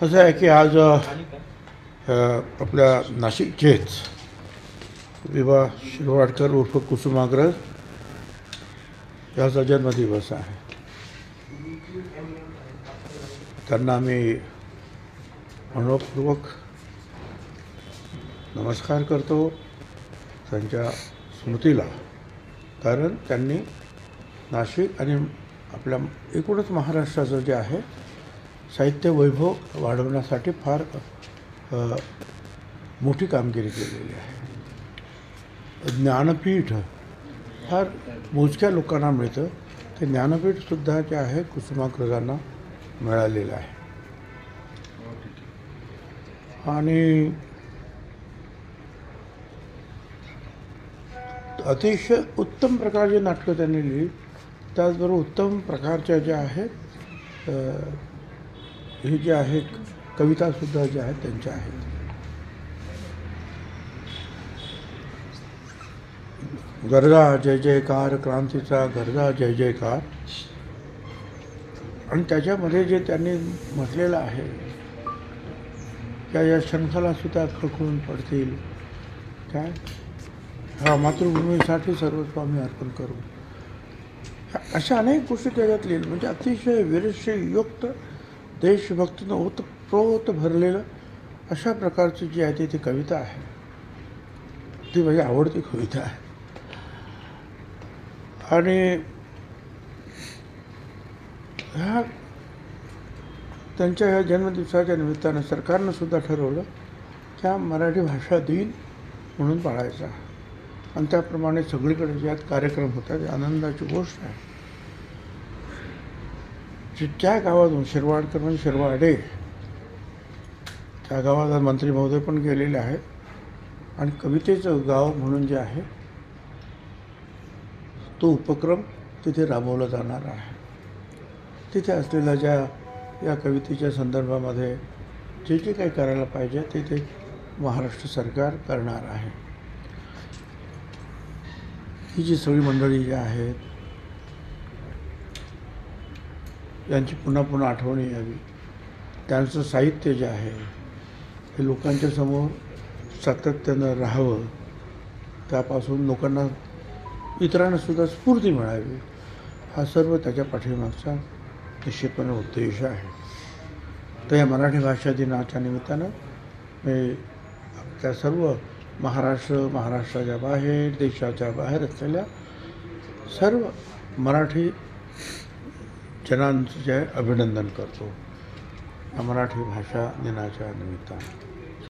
असं आहे की आज आपल्या नाशिकचेच विभा शिरवाडकर उर्फ कुसुमाग्रज याचा जन्मदिवस आहे. त्यांना आम्ही मनपूर्वक नमस्कार करतो त्यांच्या स्मृतीला, कारण त्यांनी नाशिक आणि आपल्या एकूणच महाराष्ट्राचं जे आहे साहित्य वैभव वाढवण्यासाठी फार मोठी कामगिरी केलेली आहे. ज्ञानपीठ फार मोजक्या लोकांना मिळतं, ते ज्ञानपीठसुद्धा जे आहे कुसुमाग्रजांना मिळालेलं आहे. आणि अतिशय उत्तम प्रकारची नाटकं त्यांनी लिहिली, त्याचबरोबर उत्तम प्रकारच्या ज्या आहेत हे जे आहेत कवितासुद्धा ज्या आहेत त्यांच्या आहेत. गरजा जय जयकार, क्रांतीचा गरजा जय जयकार. आणि त्याच्यामध्ये जे त्यांनी म्हटलेलं आहे त्या या शंखालासुद्धा खळखळून पडतील, काय हा मातृभूमीसाठी सर्वस्व आम्ही अर्पण करू, अशा अनेक गोष्टी त्याच्यात लिहिल्या. म्हणजे अतिशय वीरशयुक्त देशभक्तीनं ओतप्रोत भरलेलं अशा प्रकारची जी आहे ती कविता आहे. ती माझी आवडती कविता आहे. आणि ह्या त्यांच्या ह्या जन्मदिवसाच्या निमित्तानं सरकारनं सुद्धा ठरवलं की हा मराठी भाषा दिन म्हणून पाळायचा, आणि त्याप्रमाणे सगळीकडे जे कार्यक्रम होतात आनंदाची गोष्ट आहे. त्या गावातून शिरवाडकर म्हणजे शिरवाडे त्या गावात मंत्री महोदय पण गेलेले आहेत, आणि कवितेचं गाव म्हणून जे आहे तो उपक्रम तिथे राबवला जाणार आहे. तिथे असलेल्या ज्या या कवितेच्या संदर्भामध्ये जे जे काही करायला पाहिजे ते महाराष्ट्र सरकार करणार आहे. ही जी सगळी मंडळी जी आहेत यांची पुन्हा पुन्हा आठवणी यावी. त्यांचं साहित्य जे आहे हे लोकांच्या समोर सातत्यानं राहावं, त्यापासून लोकांना इतरांनासुद्धा स्फूर्ती मिळावी, हा सर्व त्याच्या पाठीमागचा निश्चितपणे उद्देश आहे. तर या मराठी भाषा दिनाच्या निमित्तानं मी त्या सर्व महाराष्ट्राच्या बाहेर, देशाच्या बाहेर असलेल्या सर्व मराठी जनांचं जे अभिनंदन करतो या मराठी भाषा दिनाच्या निमित्तानं.